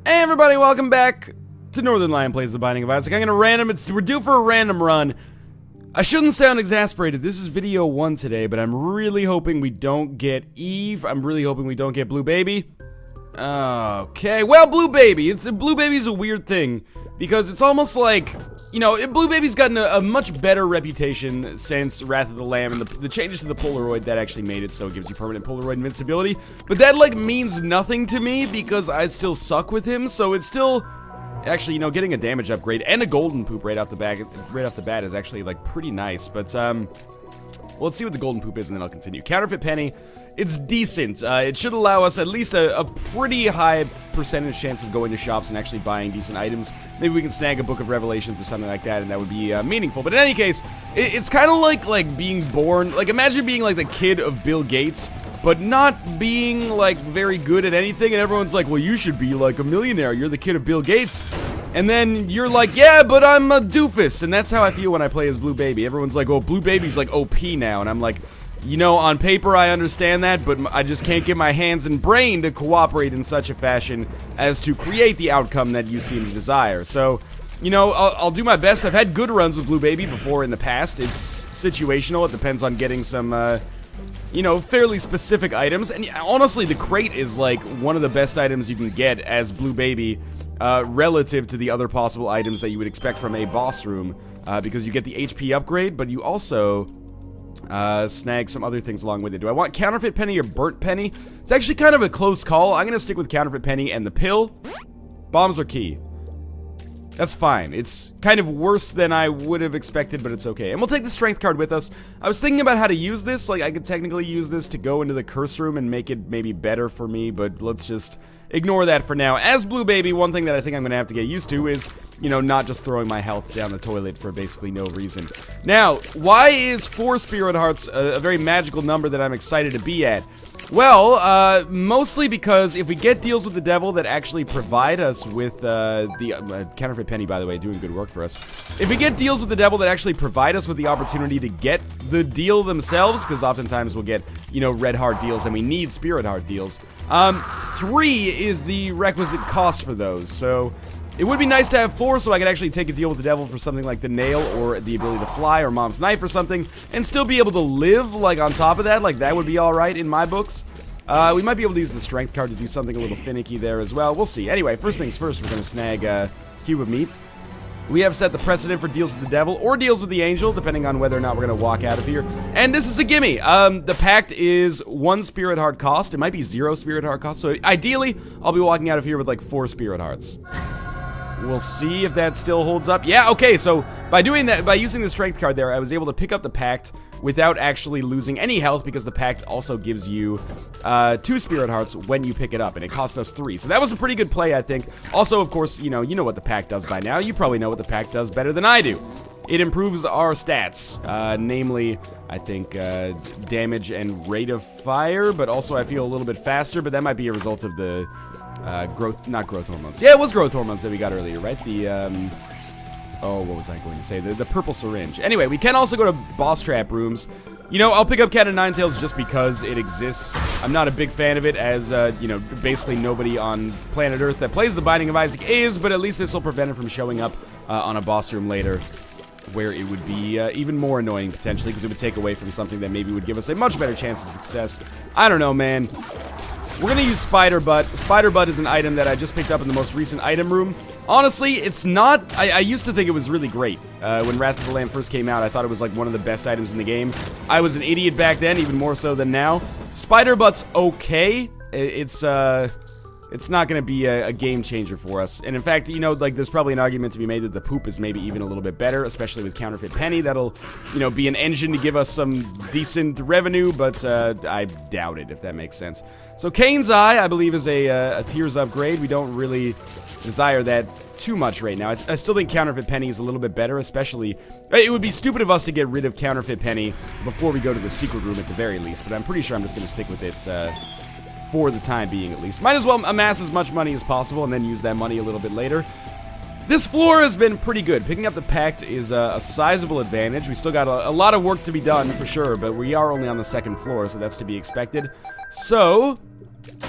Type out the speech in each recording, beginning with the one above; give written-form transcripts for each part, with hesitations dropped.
Hey everybody, welcome back to Northernlion Plays the Binding of Isaac. We're due for a random run. I shouldn't sound exasperated. This is video 1 today, but I'm really hoping we don't get Eve. I'm really hoping we don't get Blue Baby. Okay, well, Blue Baby's a weird thing, because it's almost like, you know, Blue Baby's gotten a much better reputation since Wrath of the Lamb and the changes to the Polaroid that actually made it so it gives you permanent Polaroid invincibility. But that, like, means nothing to me because I still suck with him, so it's still... Actually, you know, getting a damage upgrade and a golden poop right off the bat is actually, like, pretty nice. But, well, let's see what the golden poop is and then I'll continue. Counterfeit penny. It's decent. It should allow us at least a pretty high percentage chance of going to shops and actually buying decent items. Maybe we can snag a Book of Revelations or something like that, and that would be meaningful. But in any case, it's kind of like being born... Like, imagine being, like, the kid of Bill Gates, but not being, like, very good at anything, and everyone's like, well, you should be, like, a millionaire. You're the kid of Bill Gates. And then you're like, yeah, but I'm a doofus. And that's how I feel when I play as Blue Baby. Everyone's like, oh, Blue Baby's, like, OP now. And I'm like... You know, on paper I understand that, but I just can't get my hands and brain to cooperate in such a fashion as to create the outcome that you seem to desire. So, you know, I'll do my best. I've had good runs with Blue Baby before in the past. It's situational. It depends on getting some, you know, fairly specific items. And honestly, the crate is, like, one of the best items you can get as Blue Baby, relative to the other possible items that you would expect from a boss room, because you get the HP upgrade, but you also... snag some other things along with it. Do I want counterfeit penny or burnt penny? It's actually kind of a close call. I'm gonna stick with counterfeit penny and the pill. Bombs are key. That's fine. It's kind of worse than I would have expected, but it's okay. And we'll take the strength card with us. I was thinking about how to use this. Like, I could technically use this to go into the curse room and make it maybe better for me, but let's just ignore that for now. As Blue Baby, one thing that I think I'm gonna have to get used to is, you know, not just throwing my health down the toilet for basically no reason. Now, why is 4 Spirit Hearts a very magical number that I'm excited to be at? Well, mostly because if we get deals with the devil that actually provide us with, the counterfeit penny, by the way, doing good work for us. If we get deals with the devil that actually provide us with the opportunity to get the deal themselves, because oftentimes we'll get, you know, red heart deals and we need spirit heart deals, 3 is the requisite cost for those, so... It would be nice to have 4 so I could actually take a deal with the devil for something like the nail or the ability to fly or mom's knife or something and still be able to live, like, on top of that. Like, that would be alright in my books. We might be able to use the strength card to do something a little finicky there as well. We'll see. Anyway, first things first, we're going to snag Cube of Meat. We have set the precedent for deals with the devil or deals with the angel, depending on whether or not we're going to walk out of here. And this is a gimme. The pact is 1 Spirit Heart cost. It might be 0 Spirit Heart cost. So ideally, I'll be walking out of here with, like, 4 Spirit Hearts. We'll see if that still holds up. Yeah, okay, so by doing that, by using the strength card there, I was able to pick up the pact without actually losing any health because the pact also gives you 2 Spirit Hearts when you pick it up, and it costs us 3. So that was a pretty good play, I think. Also, of course, you know what the pact does by now. You probably know what the pact does better than I do. It improves our stats, namely, I think, damage and rate of fire, but also I feel a little bit faster, but that might be a result of the... not growth hormones. Yeah, it was growth hormones that we got earlier, right? The, oh, what was I going to say? The purple syringe. Anyway, we can also go to boss trap rooms. You know, I'll pick up Cat of Nine Tails just because it exists. I'm not a big fan of it, as, you know, basically nobody on planet Earth that plays the Binding of Isaac is, but at least this will prevent it from showing up on a boss room later, where it would be even more annoying, potentially, because it would take away from something that maybe would give us a much better chance of success. I don't know, man. We're gonna use Spider Butt. Spider Butt is an item that I just picked up in the most recent item room. Honestly, it's not... I used to think it was really great. When Wrath of the Lamb first came out, I thought it was like one of the best items in the game. I was an idiot back then, even more so than now. Spider Butt's okay. It's not gonna be a game changer for us. And in fact, you know, like, there's probably an argument to be made that the poop is maybe even a little bit better, especially with counterfeit penny. That'll, you know, be an engine to give us some decent revenue, but I doubt it, if that makes sense. So Kane's Eye, I believe, is a tiers upgrade. We don't really desire that too much right now. I still think counterfeit penny is a little bit better, especially... It would be stupid of us to get rid of counterfeit penny before we go to the secret room at the very least, but I'm pretty sure I'm just gonna stick with it, for the time being, at least. Might as well amass as much money as possible and then use that money a little bit later. This floor has been pretty good. Picking up the pact is a sizable advantage. We still got a lot of work to be done, for sure, but we are only on the 2nd floor, so that's to be expected. So,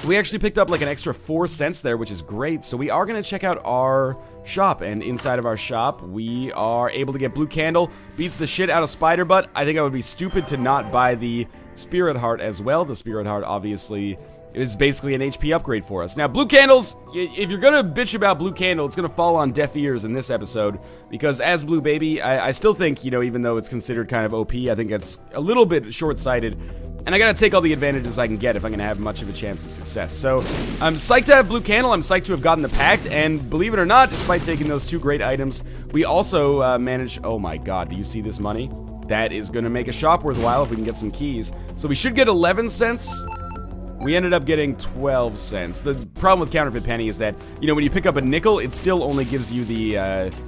We actually picked up like an extra 4 cents there, which is great. So we are going to check out our shop, and inside of our shop, we are able to get Blue Candle. Beats the shit out of Spider Butt. I think I would be stupid to not buy the Spirit Heart as well. The Spirit Heart obviously is basically an HP upgrade for us. Now, Blue Candles, if you're gonna bitch about Blue Candle, it's gonna fall on deaf ears in this episode, because as Blue Baby, I still think, you know, even though it's considered kind of OP, I think it's a little bit short-sighted, and I gotta take all the advantages I can get if I'm gonna have much of a chance of success. So, I'm psyched to have Blue Candle, I'm psyched to have gotten the Pact, and believe it or not, despite taking those 2 great items, we also managed, oh my god, do you see this money? That is gonna make a shop worthwhile if we can get some keys. So we should get 11 cents. We ended up getting 12 cents. The problem with Counterfeit Penny is that, you know, when you pick up a nickel, it still only gives you the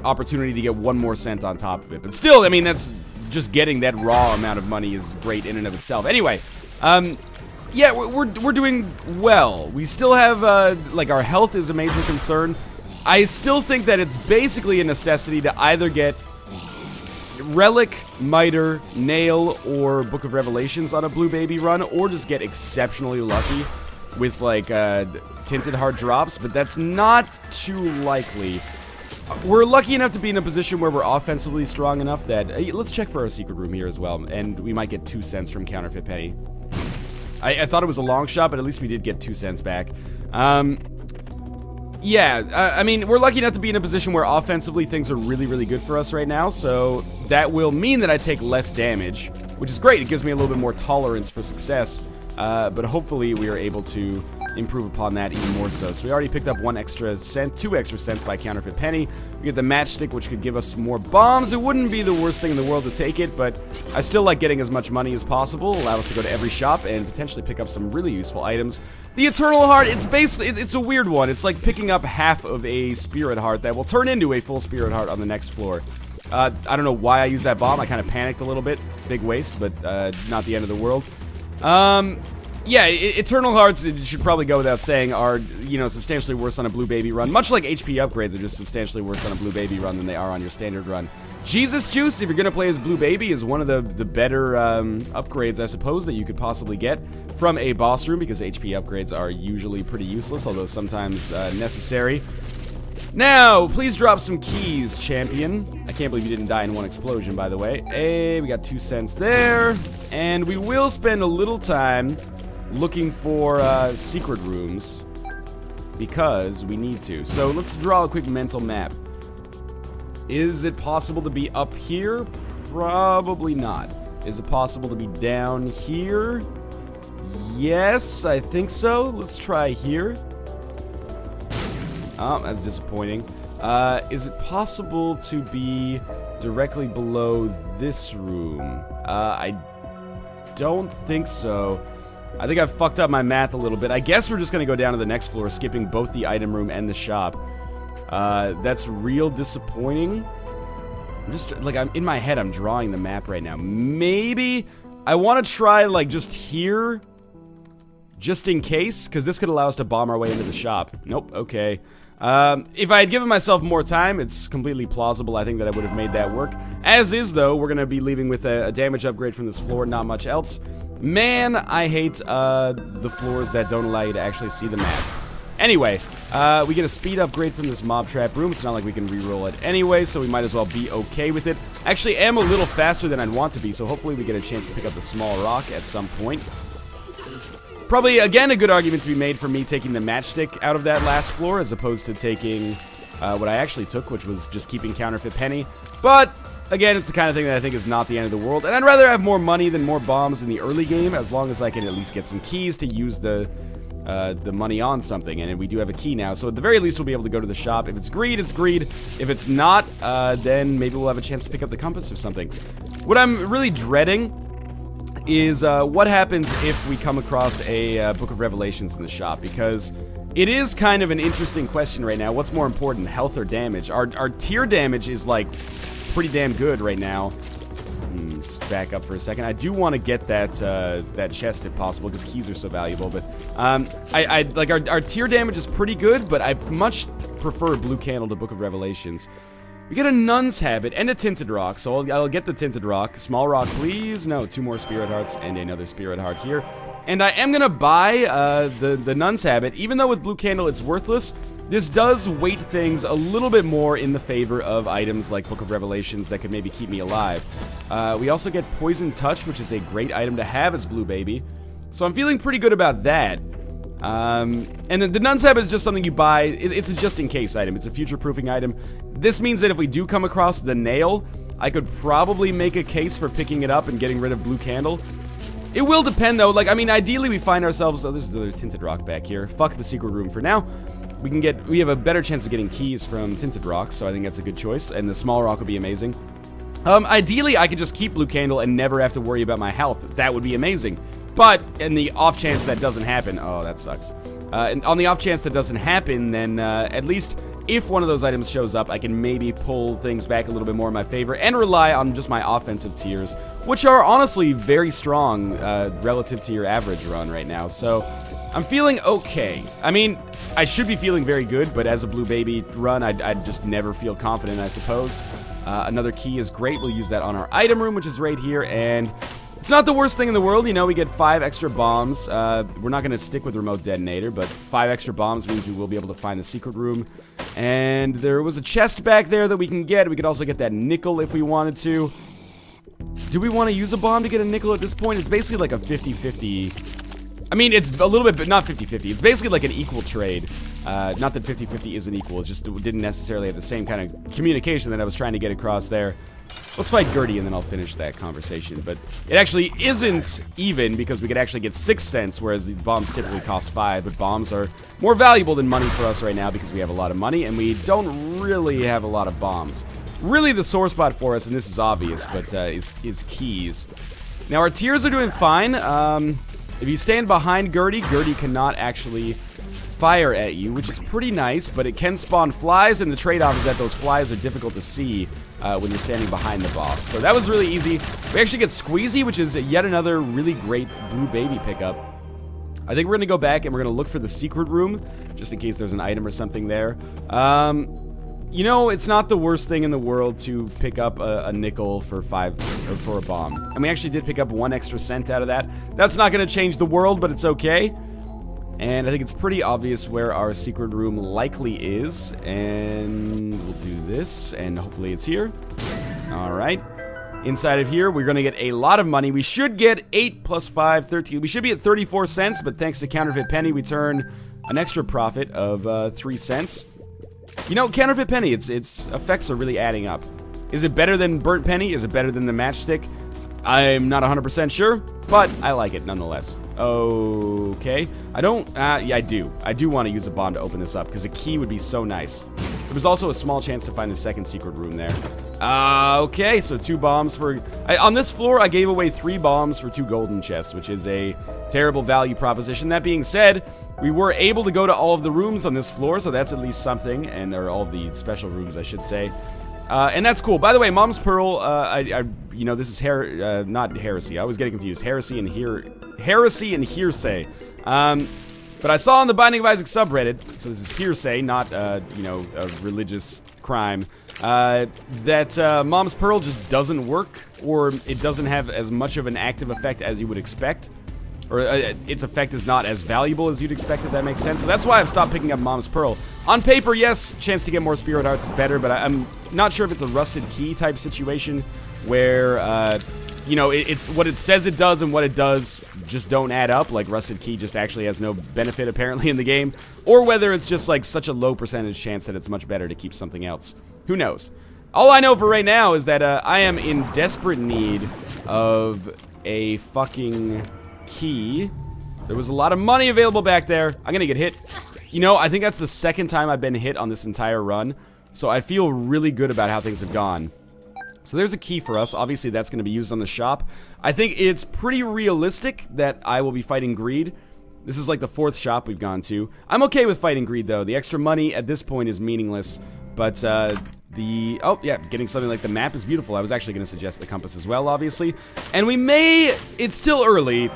opportunity to get 1 more cent on top of it. But still, I mean, that's just getting that raw amount of money is great in and of itself. Anyway, yeah, we're doing well. We still have, like, our health is a major concern. I still think that it's basically a necessity to either get Relic, Miter, Nail, or Book of Revelations on a Blue Baby run, or just get exceptionally lucky with, like, Tinted Heart drops, but that's not too likely. We're lucky enough to be in a position where we're offensively strong enough that... let's check for our secret room here as well, and we might get 2 cents from Counterfeit Penny. I thought it was a long shot, but at least we did get 2 cents back. Yeah, I mean, we're lucky enough to be in a position where offensively things are really, really good for us right now, so that will mean that I take less damage, which is great. It gives me a little bit more tolerance for success, but hopefully we are able to improve upon that even more so. So we already picked up 2 extra cents by Counterfeit Penny. We get the Matchstick, which could give us more bombs. It wouldn't be the worst thing in the world to take it, but I still like getting as much money as possible, allow us to go to every shop and potentially pick up some really useful items. The Eternal Heart, it's basically, it's a weird one. It's like picking up half of a Spirit Heart that will turn into a full Spirit Heart on the next floor. I don't know why I used that bomb. I kind of panicked a little bit. Big waste, but not the end of the world. Yeah, Eternal Hearts, it should probably go without saying, are, you know, substantially worse on a Blue Baby run. Much like HP upgrades are just substantially worse on a Blue Baby run than they are on your standard run. Jesus Juice, if you're going to play as Blue Baby, is one of the better upgrades, I suppose, that you could possibly get from a boss room, because HP upgrades are usually pretty useless, although sometimes necessary. Now, please drop some keys, champion. I can't believe you didn't die in 1 explosion, by the way. Hey, we got 2 cents there. And we will spend a little time looking for secret rooms, because we need to. So let's draw a quick mental map. Is it possible to be up here? Probably not. Is it possible to be down here? Yes, I think so. Let's try here. Oh, that's disappointing. Is it possible to be directly below this room? I don't think so. I think I've fucked up my math a little bit. I guess we're just gonna go down to the next floor, skipping both the item room and the shop. That's real disappointing. I'm just, like, I'm in my head, I'm drawing the map right now. Maybe I want to try, like, just here, just in case, because this could allow us to bomb our way into the shop. Nope, okay. If I had given myself more time, it's completely plausible, I think, that I would have made that work. As is, though, we're gonna be leaving with a damage upgrade from this floor, not much else. Man, I hate the floors that don't allow you to actually see the map. Anyway, we get a speed upgrade from this mob trap room. It's not like we can reroll it anyway, so we might as well be okay with it. Actually, am a little faster than I'd want to be, so hopefully we get a chance to pick up the small rock at some point. Probably, again, a good argument to be made for me taking the matchstick out of that last floor, as opposed to taking what I actually took, which was just keeping Counterfeit Penny. But again, it's the kind of thing that I think is not the end of the world, and I'd rather have more money than more bombs in the early game, as long as I can at least get some keys to use the money on something, and we do have a key now, so at the very least we'll be able to go to the shop. If it's greed, it's greed. If it's not, then maybe we'll have a chance to pick up the compass or something. What I'm really dreading is what happens if we come across a Book of Revelations in the shop, because it is kind of an interesting question right now. What's more important, health or damage? Our tier damage is, like, pretty damn good right now. Just back up for a second. I do want to get that that chest if possible, because keys are so valuable. But I like our tier damage is pretty good, but I much prefer Blue Candle to Book of Revelations. We get a Nun's Habit and a Tinted Rock, so I'll get the Tinted Rock. Small rock, please. No, 2 more Spirit Hearts and another Spirit Heart here. And I am gonna buy the Nun's Habit, even though with Blue Candle it's worthless. This does weight things a little bit more in the favor of items like Book of Revelations that could maybe keep me alive. We also get Poison Touch, which is a great item to have as Blue Baby. So I'm feeling pretty good about that. And then the Nun's Habit is just something you buy. It's a just-in-case item. It's a future-proofing item. This means that if we do come across the Nail, I could probably make a case for picking it up and getting rid of Blue Candle. It will depend, though. Like, I mean, ideally we find ourselves... Oh, there's another Tinted Rock back here. Fuck the secret room for now. We have a better chance of getting keys from Tinted Rocks, so I think that's a good choice. And the small rock would be amazing. Ideally, I could just keep Blue Candle and never have to worry about my health. That would be amazing. But, in the off chance that doesn't happen... Oh, that sucks. And on the off chance that doesn't happen, then at least if one of those items shows up, I can maybe pull things back a little bit more in my favor and rely on just my offensive tiers, which are honestly very strong relative to your average run right now. So, I'm feeling okay. I mean, I should be feeling very good, but as a Blue Baby run, I'd just never feel confident, I suppose. Another key is great. We'll use that on our item room, which is right here, and... It's not the worst thing in the world, you know, we get 5 extra bombs. We're not going to stick with Remote Detonator, but 5 extra bombs means we will be able to find the secret room. And there was a chest back there that we can get. We could also get that nickel if we wanted to. Do we want to use a bomb to get a nickel at this point? It's basically like a 50-50. I mean, it's a little bit, but not 50-50. It's basically like an equal trade. Not that 50-50 isn't equal, it just didn't necessarily have the same kind of communication that I was trying to get across there. Let's fight Gertie and then I'll finish that conversation. But it actually isn't even because we could actually get 6 cents, whereas the bombs typically cost 5. But bombs are more valuable than money for us right now because we have a lot of money and we don't really have a lot of bombs. Really the sore spot for us, and this is obvious, but is keys. Now our tiers are doing fine. If you stand behind Gertie, Gertie cannot actually fire at you, which is pretty nice, but it can spawn flies, and the trade-off is that those flies are difficult to see when you're standing behind the boss. So that was really easy. We actually get Squeezy, which is yet another really great Blue Baby pickup. I think we're going to go back and we're going to look for the secret room, just in case there's an item or something there. You know, it's not the worst thing in the world to pick up a nickel for 5, or for a bomb. And we actually did pick up 1 extra cent out of that. That's not going to change the world, but it's okay. And I think it's pretty obvious where our secret room likely is. And we'll do this, and hopefully it's here. Alright. Inside of here, we're going to get a lot of money. We should get 8 plus 5, 13. We should be at 34 cents, but thanks to Counterfeit Penny, we turn an extra profit of 3 cents. You know, Counterfeit Penny, its effects are really adding up. Is it better than Burnt Penny? Is it better than the Matchstick? I'm not 100% sure, but I like it nonetheless. Okay. Yeah, I do. I do want to use a bomb to open this up, because a key would be so nice. There was also a small chance to find the second secret room there. Okay, so 2 bombs for... on this floor, I gave away 3 bombs for 2 golden chests, which is a terrible value proposition. That being said, we were able to go to all of the rooms on this floor, so that's at least something, and or all of the special rooms, I should say. And that's cool. By the way, Mom's Pearl, you know, this is not heresy. I was getting confused. Heresy and hearsay. But I saw on the Binding of Isaac subreddit, so this is hearsay, not, you know, a religious crime, that Mom's Pearl just doesn't work, or it doesn't have as much of an active effect as you would expect. Or its effect is not as valuable as you'd expect, if that makes sense. So that's why I've stopped picking up Mom's Pearl. On paper, yes, chance to get more Spirit Hearts is better, but I'm not sure if it's a Rusted Key type situation where, you know, it's what it says it does and what it does just don't add up, like Rusted Key just actually has no benefit apparently in the game, or whether it's just like such a low percentage chance that it's much better to keep something else. Who knows? All I know for right now is that I am in desperate need of a fucking... key. There was a lot of money available back there. I'm gonna get hit. You know, I think that's the second time I've been hit on this entire run, so I feel really good about how things have gone. So there's a key for us. Obviously that's gonna be used on the shop. I think it's pretty realistic that I will be fighting Greed. This is like the 4th shop we've gone to. I'm okay with fighting Greed though. The extra money at this point is meaningless, but oh yeah, getting something like the map is beautiful. I was actually gonna suggest the compass as well, obviously. And we may, it's still early,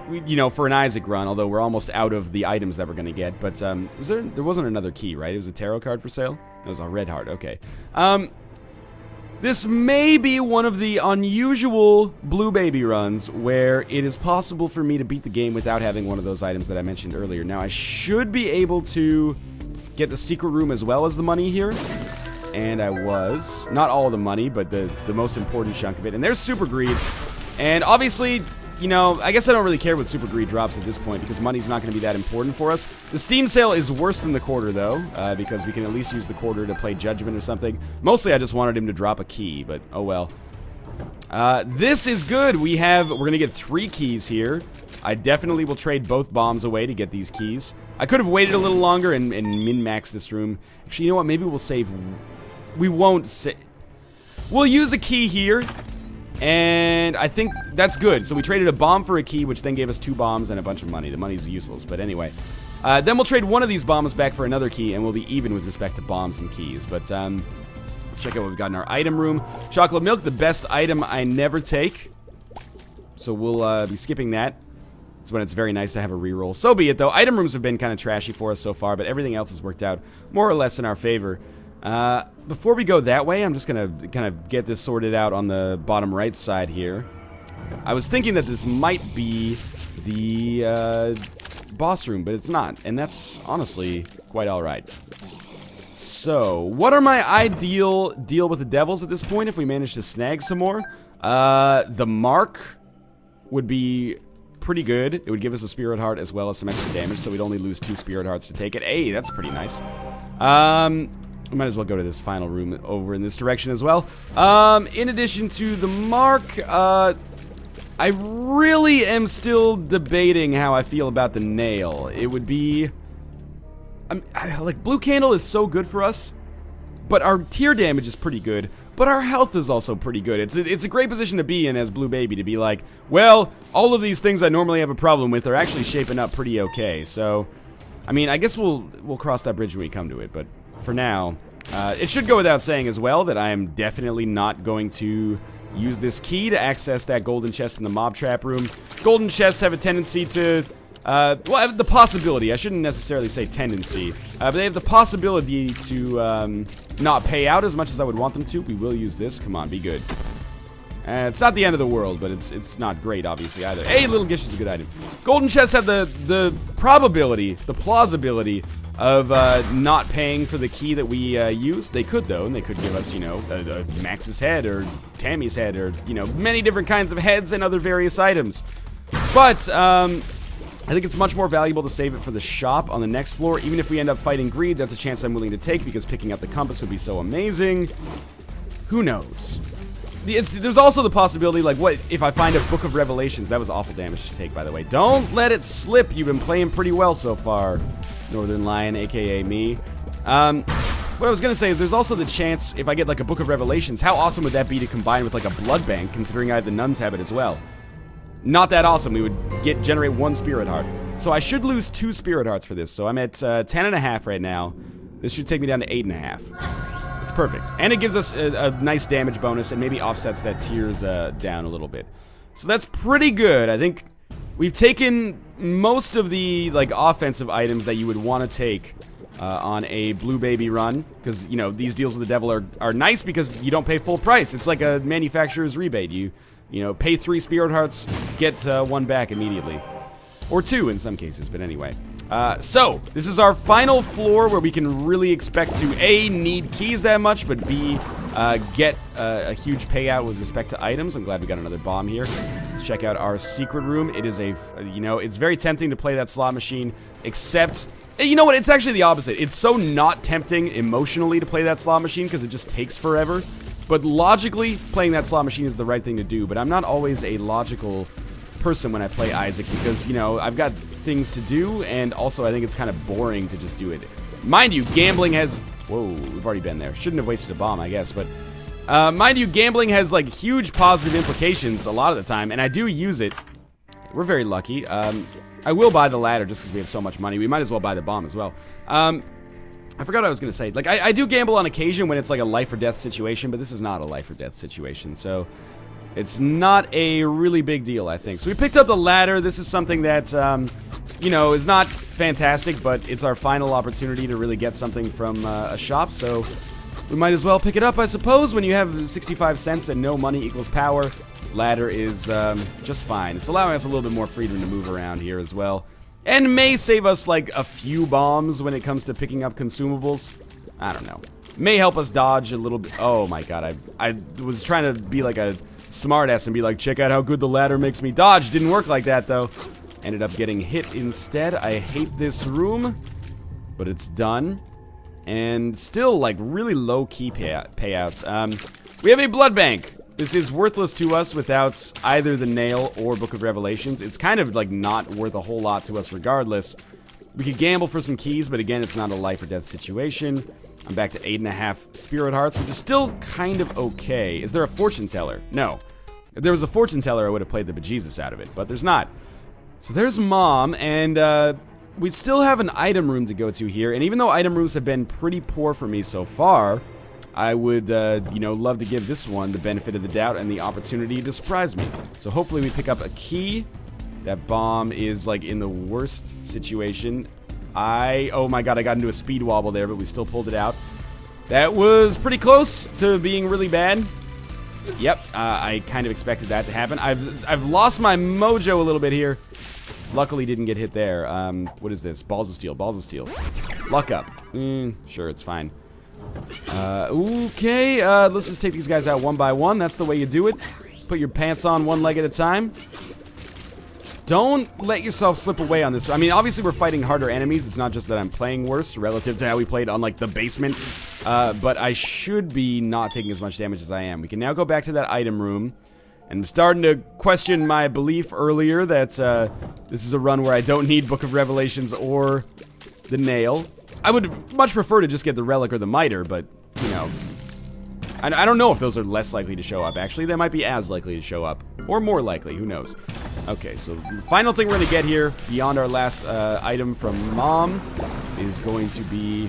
you know, for an Isaac run, although we're almost out of the items that we're gonna get, but there wasn't another key, right? It was a tarot card for sale? It was a red heart, okay. This may be one of the unusual Blue Baby runs where it is possible for me to beat the game without having one of those items that I mentioned earlier. Now, I should be able to get the secret room as well as the money here. And I was. Not all of the money, but the most important chunk of it. And there's Super Greed. And obviously, you know, I guess I don't really care what Super Greed drops at this point because money's not going to be that important for us. The Steam sale is worse than the quarter, though, because we can at least use the quarter to play Judgment or something. Mostly, I just wanted him to drop a key, but oh well. This is good. We're going to get 3 keys here. I definitely will trade both bombs away to get these keys. I could have waited a little longer and min-max this room. Actually, you know what? Maybe we'll save... We won't save... We'll use a key here. And I think that's good. So we traded a bomb for a key, which then gave us 2 bombs and a bunch of money. The money's useless, but anyway. Then we'll trade one of these bombs back for another key, and we'll be even with respect to bombs and keys. But let's check out what we've got in our item room. Chocolate milk, the best item I never take. So we'll be skipping that. It's when it's very nice to have a reroll. So be it, though. Item rooms have been kind of trashy for us so far, but everything else has worked out more or less in our favor. Before we go that way, I'm just gonna kind of get this sorted out on the bottom right side here. I was thinking that this might be the boss room, but it's not, and that's honestly quite alright. So, what are my ideal deal with the devils at this point if we manage to snag some more? The mark would be pretty good. It would give us a spirit heart as well as some extra damage, so we'd only lose 2 spirit hearts to take it. Hey, that's pretty nice. We might as well go to this final room over in this direction as well. In addition to the mark, I really am still debating how I feel about the nail. It would be... like, blue candle is so good for us, but our tier damage is pretty good, but our health is also pretty good. It's a great position to be in as Blue Baby, to be like, well, all of these things I normally have a problem with are actually shaping up pretty okay. So, I mean, I guess we'll cross that bridge when we come to it, but for now, it should go without saying as well that I am definitely not going to use this key to access that golden chest in the mob trap room. Golden chests have a tendency to, well, have the possibility, I shouldn't necessarily say tendency, but they have the possibility to not pay out as much as I would want them to. We will use this. Come on, be good. It's not the end of the world, but it's not great, obviously, either. Hey, Little Gish is a good item. Golden chests have the probability, the plausibility of not paying for the key that we use. They could, though, and they could give us, you know, Max's head or Tammy's head or, you know, many different kinds of heads and other various items. But, I think it's much more valuable to save it for the shop on the next floor. Even if we end up fighting greed, that's a chance I'm willing to take because picking up the compass would be so amazing. Who knows? There's also the possibility, like, what if I find a Book of Revelations? That was awful damage to take, by the way. Don't let it slip. You've been playing pretty well so far, Northernlion, aka me. What I was gonna say is there's also the chance, if I get, like, a Book of Revelations, how awesome would that be to combine with, like, a blood bank, considering I have the Nun's Habit as well? Not that awesome. We would generate 1 spirit heart. So I should lose 2 spirit hearts for this. So I'm at 10.5 right now. This should take me down to 8.5. It's perfect. And it gives us a nice damage bonus and maybe offsets that tiers down a little bit. So that's pretty good. I think we've taken most of the, like, offensive items that you would want to take on a Blue Baby run. Because, you know, these deals with the devil are nice because you don't pay full price. It's like a manufacturer's rebate. You know, pay 3 spirit hearts, get 1 back immediately. Or 2 in some cases, but anyway. So, this is our final floor where we can really expect to A, need keys that much, but B, get a huge payout with respect to items. I'm glad we got another bomb here. Let's check out our secret room. It is you know, it's very tempting to play that slot machine, except, you know what, it's actually the opposite. It's so not tempting emotionally to play that slot machine because it just takes forever. But logically, playing that slot machine is the right thing to do, but I'm not always a logical person when I play Isaac because, you know, I've got things to do, and also I think it's kind of boring to just do it. Mind you, gambling has... Whoa, we've already been there. Shouldn't have wasted a bomb, I guess, but... mind you, gambling has, like, huge positive implications a lot of the time, and I do use it. We're very lucky. I will buy the ladder just because we have so much money. We might as well buy the bomb as well. I forgot what I was going to say. Like, I do gamble on occasion when it's like a life or death situation, but this is not a life or death situation, so it's not a really big deal, I think. So we picked up the ladder. This is something that, you know, is not fantastic, but it's our final opportunity to really get something from a shop, so we might as well pick it up, I suppose. When you have 65 cents and no money equals power, ladder is just fine. It's allowing us a little bit more freedom to move around here as well. And may save us like a few bombs when it comes to picking up consumables. I don't know. May help us dodge a little bit. Oh my god, I was trying to be like a smartass and be like, check out how good the ladder makes me dodge. Didn't work like that though. Ended up getting hit instead. I hate this room, but it's done. And still like really low-key payouts. We have a blood bank. This is worthless to us without either the nail or Book of Revelations. It's kind of like not worth a whole lot to us regardless. We could gamble for some keys, but again, it's not a life or death situation. I'm back to 8.5 spirit hearts, which is still kind of okay. Is there a fortune teller? No. If there was a fortune teller, I would have played the bejesus out of it, but there's not. So there's Mom, and we still have an item room to go to here, and even though item rooms have been pretty poor for me so far, I would, you know, love to give this one the benefit of the doubt and the opportunity to surprise me. So hopefully we pick up a key. That bomb is, like, in the worst situation. Oh my god, I got into a speed wobble there, but we still pulled it out. That was pretty close to being really bad. Yep, I kind of expected that to happen. I've lost my mojo a little bit here. Luckily didn't get hit there. What is this? Balls of steel, balls of steel. Luck up. Sure, it's fine. Okay, let's just take these guys out one by one. That's the way you do it. Put your pants on one leg at a time. Don't let yourself slip away on this. I mean, obviously we're fighting harder enemies. It's not just that I'm playing worse relative to how we played on, like, the basement. But I should be not taking as much damage as I am. We can now go back to that item room. And I'm starting to question my belief earlier that this is a run where I don't need Book of Revelations or the nail. I would much prefer to just get the relic or the miter, but, you know, I don't know if those are less likely to show up. Actually, they might be as likely to show up. Or more likely, who knows. Okay, so the final thing we're going to get here, beyond our last item from Mom, is going to be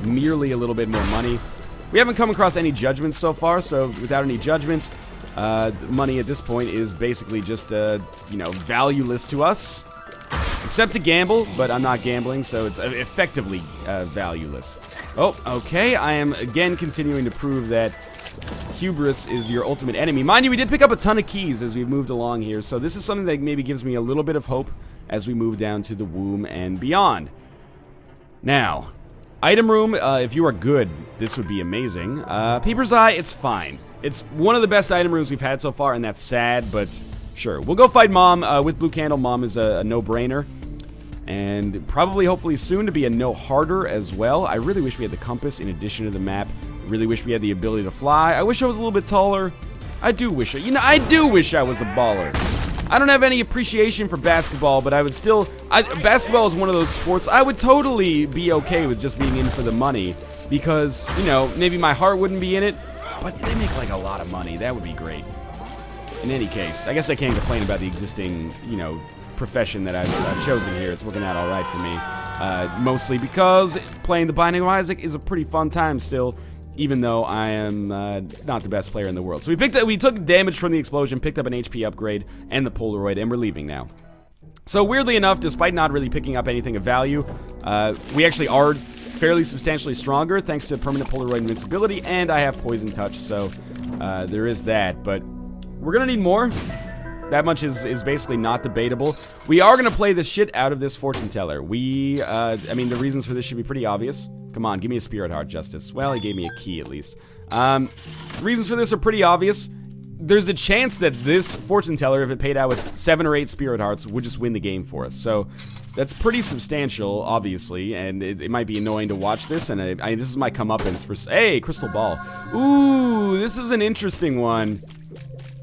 merely a little bit more money. We haven't come across any judgments so far, so without any judgments, money at this point is basically just, you know, valueless to us. Except to gamble, but I'm not gambling, so it's effectively valueless. Oh, okay, I am again continuing to prove that hubris is your ultimate enemy. Mind you, we did pick up a ton of keys as we've moved along here, so this is something that maybe gives me a little bit of hope as we move down to the womb and beyond. Now, item room, if you are good, this would be amazing. Paper's Eye, it's fine. It's one of the best item rooms we've had so far, and that's sad, but sure. We'll go fight Mom with Blue Candle. Mom is a no-brainer. And probably, hopefully soon, to be a no-harder as well. I really wish we had the compass in addition to the map. Really wish we had the ability to fly. I wish I was a little bit taller. I do wish I was a baller. I don't have any appreciation for basketball, but I would still... basketball is one of those sports I would totally be okay with just being in for the money. Because, you know, maybe my heart wouldn't be in it, but they make, like, a lot of money. That would be great. In any case, I guess I can't complain about the existing, you know, profession that I've chosen here. It's working out all right for me. Mostly because playing the Binding of Isaac is a pretty fun time still, even though I am not the best player in the world. So we took damage from the explosion, picked up an HP upgrade and the Polaroid, and we're leaving now. So weirdly enough, despite not really picking up anything of value, we actually are fairly substantially stronger thanks to permanent Polaroid invincibility, and I have Poison Touch, so there is that. But we're gonna need more. That much is basically not debatable. We are gonna play the shit out of this fortune teller. I mean, the reasons for this should be pretty obvious. Come on, give me a spirit heart, Justice. Well, he gave me a key at least. The reasons for this are pretty obvious. There's a chance that this fortune teller, if it paid out with 7 or 8 spirit hearts, would just win the game for us. So that's pretty substantial, obviously, and it might be annoying to watch this. And this is my comeuppance for... Hey, Crystal Ball. Ooh, this is an interesting one.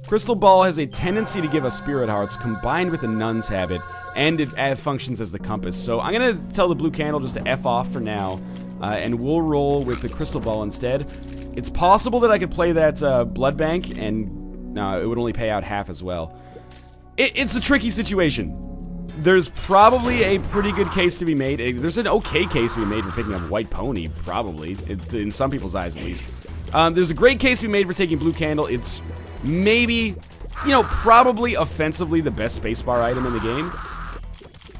Crystal Ball has a tendency to give us spirit hearts combined with the Nun's Habit, and it functions as the compass. So I'm gonna tell the Blue Candle just to F off for now, and we'll roll with the Crystal Ball instead. It's possible that I could play that Blood Bank, and no, it would only pay out half as well. It's a tricky situation. There's probably a pretty good case to be made. There's an okay case to be made for picking up White Pony, probably, in some people's eyes at least. There's a great case to be made for taking Blue Candle. It's maybe, you know, probably offensively the best spacebar item in the game.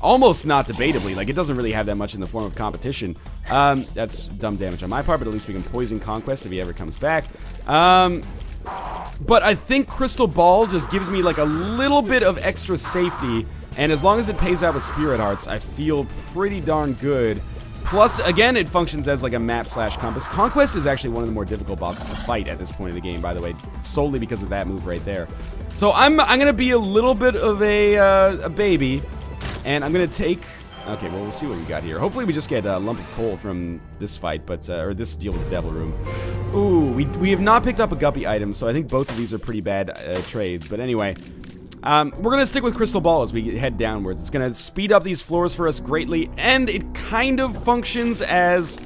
almost not debatably. Like, it doesn't really have that much in the form of competition. That's dumb damage on my part, but at least we can poison Conquest if he ever comes back. But I think Crystal Ball just gives me like a little bit of extra safety, and as long as it pays out with Spirit Hearts, I feel pretty darn good. Plus, again, it functions as like a map/compass. Conquest is actually one of the more difficult bosses to fight at this point in the game, by the way, solely because of that move right there. So I'm gonna be a little bit of a baby, and I'm gonna take. Okay, well, we'll see what we got here. Hopefully we just get a lump of coal from this fight, but or this deal with the Devil Room. Ooh, we have not picked up a Guppy item, so I think both of these are pretty bad trades. But anyway, we're gonna stick with Crystal Ball as we head downwards. It's gonna speed up these floors for us greatly, and it kind of functions as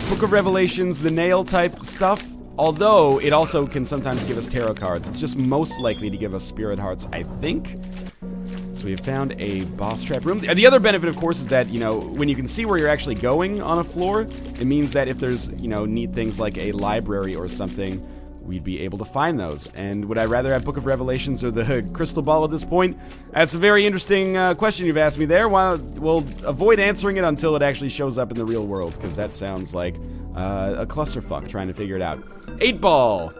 Book of Revelations, the nail type stuff. Although it also can sometimes give us tarot cards. It's just most likely to give us Spirit Hearts, I think. So we have found a boss trap room. The other benefit, of course, is that, you know, when you can see where you're actually going on a floor, it means that if there's, you know, neat things like a library or something, we'd be able to find those. And would I rather have Book of Revelations or the Crystal Ball at this point? That's a very interesting question you've asked me there. We'll avoid answering it until it actually shows up in the real world, because that sounds like a clusterfuck trying to figure it out. 8-ball.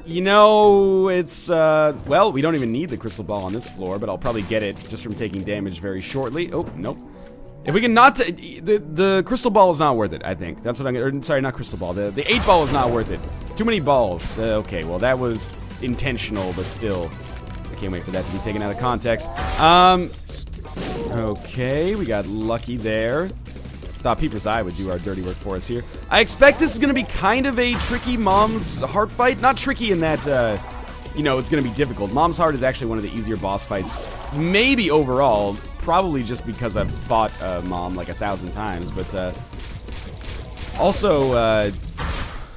You know, it's, well, we don't even need the Crystal Ball on this floor, but I'll probably get it just from taking damage very shortly. Oh, nope. If we can not, the Crystal Ball is not worth it, I think. That's what I'm gonna, sorry, not Crystal Ball. The 8-ball is not worth it. Too many balls. Okay, well, that was intentional, but still, I can't wait for that to be taken out of context. Okay, we got lucky there. Thought Peeper's Eye would do our dirty work for us here. I expect this is going to be kind of a tricky Mom's Heart fight. Not tricky in that, you know, it's going to be difficult. Mom's Heart is actually one of the easier boss fights, maybe overall. Probably just because I've fought Mom like 1,000 times. But also,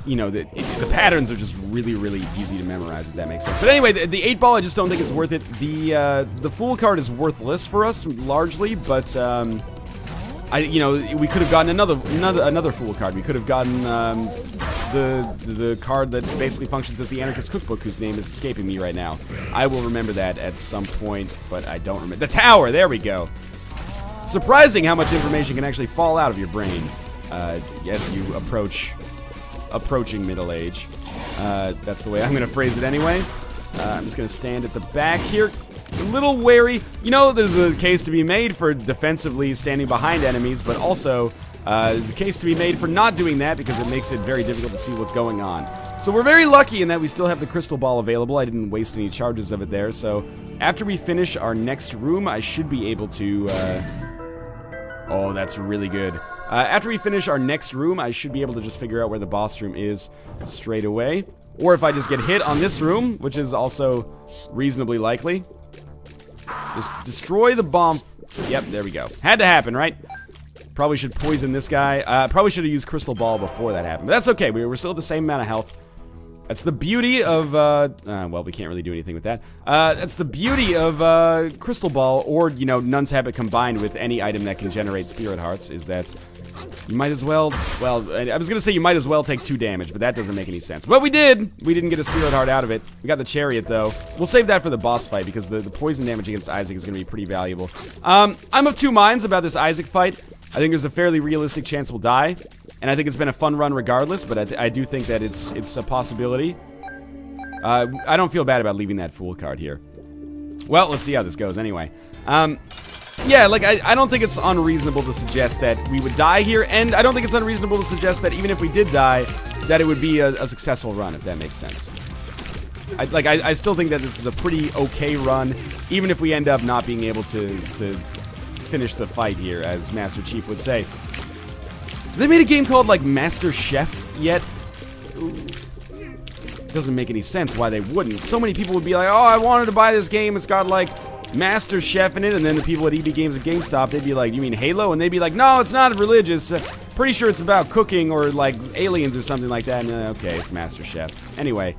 you know, the patterns are just really, really easy to memorize, if that makes sense. But anyway, the 8-ball I just don't think is worth it. The Fool card is worthless for us, largely, but... you know, we could have gotten another Fool card. We could have gotten the card that basically functions as the Anarchist Cookbook, whose name is escaping me right now. I will remember that at some point, but I don't remember. The Tower, there we go. Surprising how much information can actually fall out of your brain as you approaching middle age. That's the way I'm gonna phrase it anyway. I'm just gonna stand at the back here. A little wary. You know, there's a case to be made for defensively standing behind enemies, but also there's a case to be made for not doing that because it makes it very difficult to see what's going on. So we're very lucky in that we still have the Crystal Ball available. I didn't waste any charges of it there, so after we finish our next room, I should be able to... oh, that's really good. After we finish our next room, I should be able to just figure out where the boss room is straight away. Or if I just get hit on this room, which is also reasonably likely... Just destroy the bomb. Yep, there we go. Had to happen, right? Probably should poison this guy. Probably should have used Crystal Ball before that happened. But that's okay. We're still at the same amount of health. That's the beauty of, well, we can't really do anything with that. That's the beauty of Crystal Ball, or, you know, Nun's Habit combined with any item that can generate Spirit Hearts, is that you might as well, well, I was going to say you might as well take 2 damage, but that doesn't make any sense. But we did! We didn't get a Spirit Heart out of it. We got the Chariot, though. We'll save that for the boss fight, because the poison damage against Isaac is going to be pretty valuable. I'm of 2 minds about this Isaac fight. I think there's a fairly realistic chance we'll die, and I think it's been a fun run regardless, but I do think that it's a possibility. I don't feel bad about leaving that Fool card here. Well, let's see how this goes anyway. Yeah, like, I don't think it's unreasonable to suggest that we would die here, and I don't think it's unreasonable to suggest that even if we did die, that it would be a successful run, if that makes sense. I still think that this is a pretty okay run, even if we end up not being able to finish the fight here, as Master Chief would say. Have they made a game called, like, Master Chef yet? Ooh. Doesn't make any sense why they wouldn't. So many people would be like, oh, I wanted to buy this game, it's got, like, Master Chef in it, and then the people at EB Games at GameStop, they'd be like, you mean Halo? And they'd be like, no, it's not religious. Pretty sure it's about cooking or, like, aliens or something like that. And, okay, it's Master Chef. Anyway,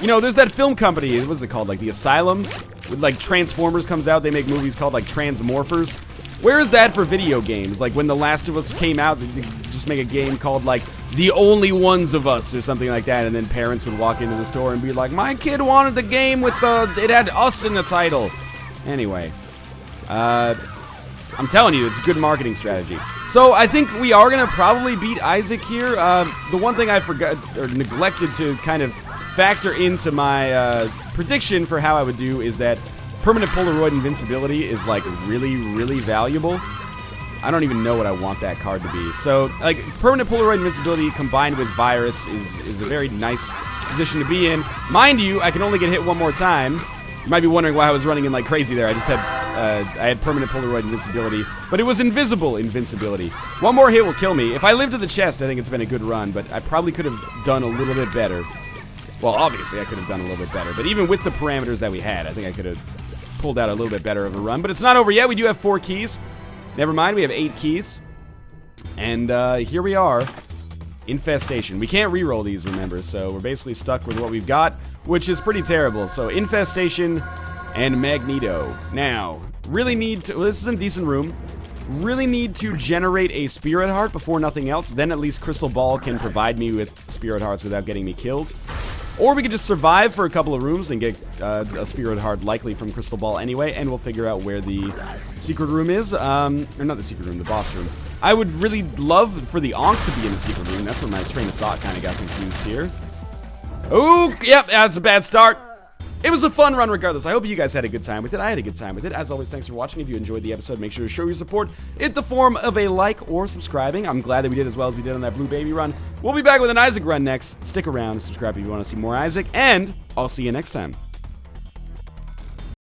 you know, there's that film company, what's it called, like, The Asylum? With, like, Transformers comes out, they make movies called, like, Transmorphers. Where is that for video games? Like, when The Last of Us came out, they just make a game called, like, The Only Ones of Us or something like that, and then parents would walk into the store and be like, my kid wanted the game with it had us in the title. Anyway, I'm telling you, it's a good marketing strategy. So I think we are going to probably beat Isaac here. The one thing I forgot or neglected to kind of factor into my prediction for how I would do is that permanent Polaroid invincibility is like really, really valuable. I don't even know what I want that card to be. So, like, permanent Polaroid invincibility combined with virus is a very nice position to be in. Mind you, I can only get hit one more time. You might be wondering why I was running in like crazy there. I just had I had permanent Polaroid invincibility, but it was invisible invincibility. One more hit will kill me. If I live to the chest, I think it's been a good run, but I probably could have done a little bit better. Well, obviously I could have done a little bit better, but even with the parameters that we had, I think I could have pulled out a little bit better of a run. But it's not over yet. We do have 4 keys. Never mind, we have 8 keys. And here we are. Infestation. We can't reroll these, remember, so we're basically stuck with what we've got, which is pretty terrible. So Infestation and Magneto. Now, really need to... Well, this is a decent room. Really need to generate a Spirit Heart before nothing else. Then at least Crystal Ball can provide me with Spirit Hearts without getting me killed. Or we could just survive for a couple of rooms and get a Spirit Heart likely from Crystal Ball anyway, and we'll figure out where the secret room is. Or not the secret room, the boss room. I would really love for the Ankh to be in the secret room. That's where my train of thought kind of got confused here. Oh, yep, that's a bad start. It was a fun run regardless. I hope you guys had a good time with it. I had a good time with it. As always, thanks for watching. If you enjoyed the episode, make sure to show your support in the form of a like or subscribing. I'm glad that we did as well as we did on that Blue Baby run. We'll be back with an Isaac run next. Stick around, subscribe if you want to see more Isaac, and I'll see you next time.